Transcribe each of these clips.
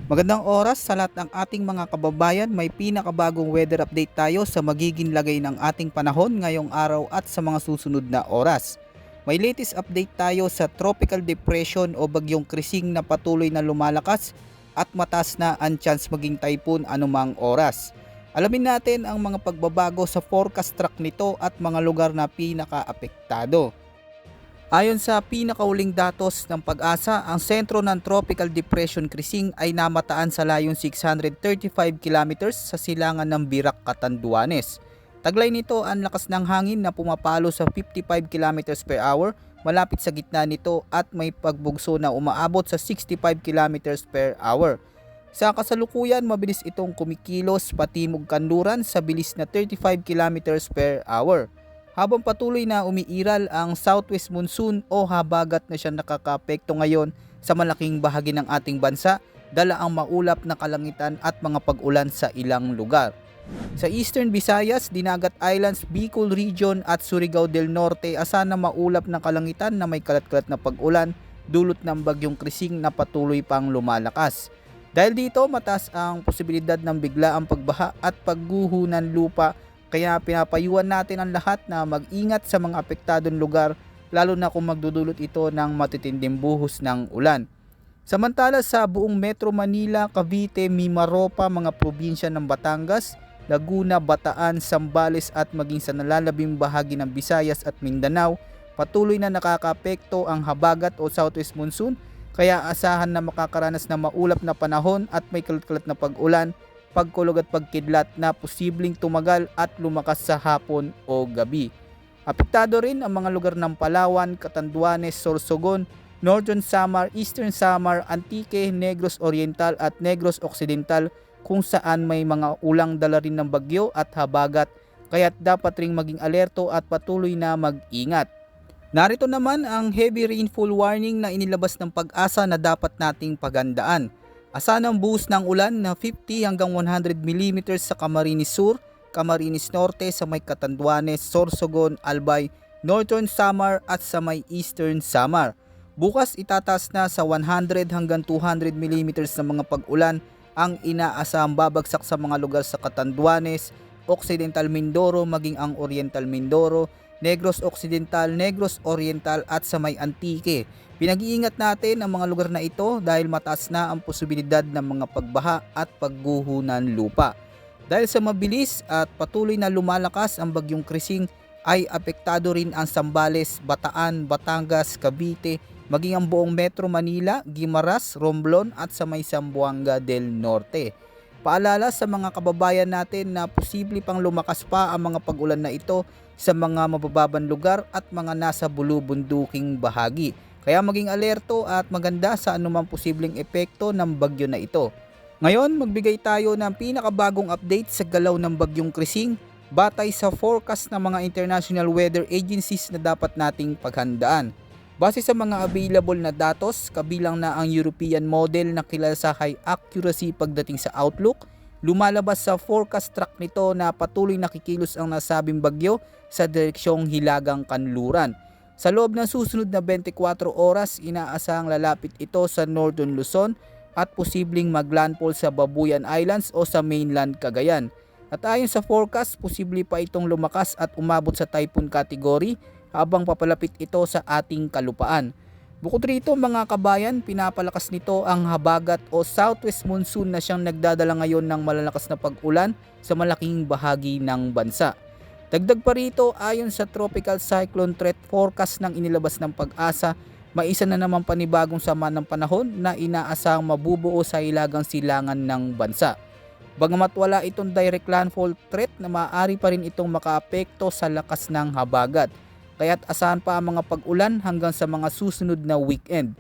Magandang oras sa lahat ng ating mga kababayan. May pinakabagong weather update tayo sa magiging lagay ng ating panahon ngayong araw at sa mga susunod na oras. May latest update tayo sa tropical depression o bagyong Krising na patuloy na lumalakas at mataas na ang chance maging typhoon anumang oras. Alamin natin ang mga pagbabago sa forecast track nito at mga lugar na pinaka-apektado. Ayon sa pinakauling datos ng Pag-asa, ang sentro ng Tropical Depression Krising ay namataan sa layong 635 kilometers sa silangan ng Birac, Catanduanes. Taglay nito ang lakas ng hangin na pumapalo sa 55 kilometers per hour malapit sa gitna nito at may pagbugso na umaabot sa 65 kilometers per hour. Sa kasalukuyan, mabilis itong kumikilos patimog kanluran sa bilis na 35 kilometers per hour. Habang patuloy na umiiral ang southwest monsoon o habagat na siya nakakaapekto ngayon sa malaking bahagi ng ating bansa, dala ang maulap na kalangitan at mga pag-ulan sa ilang lugar. Sa Eastern Visayas, Dinagat Islands, Bicol Region at Surigao del Norte, asahan na maulap na kalangitan na may kalat-kalat na pag-ulan dulot ng bagyong Krising na patuloy pang lumalakas. Dahil dito, mataas ang posibilidad ng biglaang pagbaha at pagguho ng lupa. Kaya pinapayuhan natin ang lahat na mag-ingat sa mga apektadong lugar lalo na kung magdudulot ito ng matitinding buhos ng ulan. Samantala sa buong Metro Manila, Cavite, Mimaropa, mga probinsya ng Batangas, Laguna, Bataan, Zambales at maging sa nalalabing bahagi ng Visayas at Mindanao, patuloy na nakakaapekto ang habagat o southwest monsoon kaya asahan na makakaranas ng maulap na panahon at may kalat-kalat na pag-ulan, pagkulog at pagkidlat na posibleng tumagal at lumakas sa hapon o gabi. Apektado rin ang mga lugar ng Palawan, Catanduanes, Sorsogon, Northern Samar, Eastern Samar, Antique, Negros Oriental at Negros Occidental kung saan may mga ulang dala rin ng bagyo at habagat kaya't dapat ring maging alerto at patuloy na mag-ingat. Narito naman ang heavy rainfall warning na inilabas ng Pag-asa na dapat nating paghandaan. Asahan ang buhos ng ulan na 50 hanggang 100 mm sa Camarines Sur, Camarines Norte sa may Catanduanes, Sorsogon, Albay, Northern Samar at sa may Eastern Samar. Bukas itataas na sa 100 hanggang 200 mm na mga pag-ulan ang inaasahang babagsak sa mga lugar sa Catanduanes, Occidental Mindoro maging ang Oriental Mindoro, Negros Occidental, Negros Oriental at sa may Antique. Pinag-iingat natin ang mga lugar na ito dahil mataas na ang posibilidad ng mga pagbaha at pagguho ng lupa. Dahil sa mabilis at patuloy na lumalakas ang bagyong Krising ay apektado rin ang Zambales, Bataan, Batangas, Cavite, maging ang buong Metro Manila, Guimaras, Romblon at sa may Zamboanga del Norte. Paalala sa mga kababayan natin na posible pang lumakas pa ang mga pag-ulan na ito sa mga mabababang lugar at mga nasa bulubunduking bahagi. Kaya maging alerto at maganda sa anumang posibleng epekto ng bagyo na ito. Ngayon, magbigay tayo ng pinakabagong update sa galaw ng bagyong Krising batay sa forecast ng mga international weather agencies na dapat nating paghandaan. Base sa mga available na datos, kabilang na ang European model na kilala sa high accuracy pagdating sa outlook, lumalabas sa forecast track nito na patuloy nakikilos ang nasabing bagyo sa direksyong Hilagang Kanluran. Sa loob ng susunod na 24 oras, inaasahang lalapit ito sa Northern Luzon at posibleng maglandfall sa Babuyan Islands o sa mainland Cagayan. At ayon sa forecast, posible pa itong lumakas at umabot sa typhoon category habang papalapit ito sa ating kalupaan. Bukod rito mga kabayan, pinapalakas nito ang habagat o southwest monsoon na siyang nagdadala ngayon ng malalakas na pag-ulan sa malaking bahagi ng bansa. Dagdag pa rito, ayon sa Tropical Cyclone Threat Forecast ng inilabas ng Pag-asa, may isa na naman panibagong sama ng panahon na inaasahang mabubuo sa hilagang silangan ng bansa. Bagamat wala itong direct landfall threat na maaari pa rin itong makaapekto sa lakas ng habagat. Kaya't asahan pa ang mga pag-ulan hanggang sa mga susunod na weekend.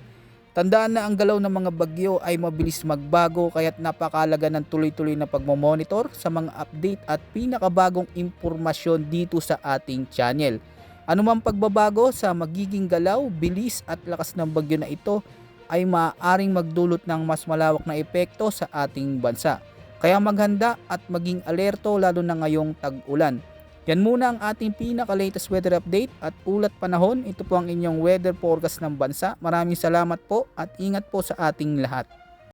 Tandaan na ang galaw ng mga bagyo ay mabilis magbago kaya't napakahalaga ng tuloy-tuloy na pagmomonitor sa mga update at pinakabagong impormasyon dito sa ating channel. Anumang pagbabago sa magiging galaw, bilis at lakas ng bagyo na ito ay maaaring magdulot ng mas malawak na epekto sa ating bansa. Kaya maghanda at maging alerto lalo na ngayong tag-ulan. Yan muna ang ating pinaka-latest weather update at ulat panahon. Ito po ang inyong weather forecast ng bansa. Maraming salamat po at ingat po sa ating lahat.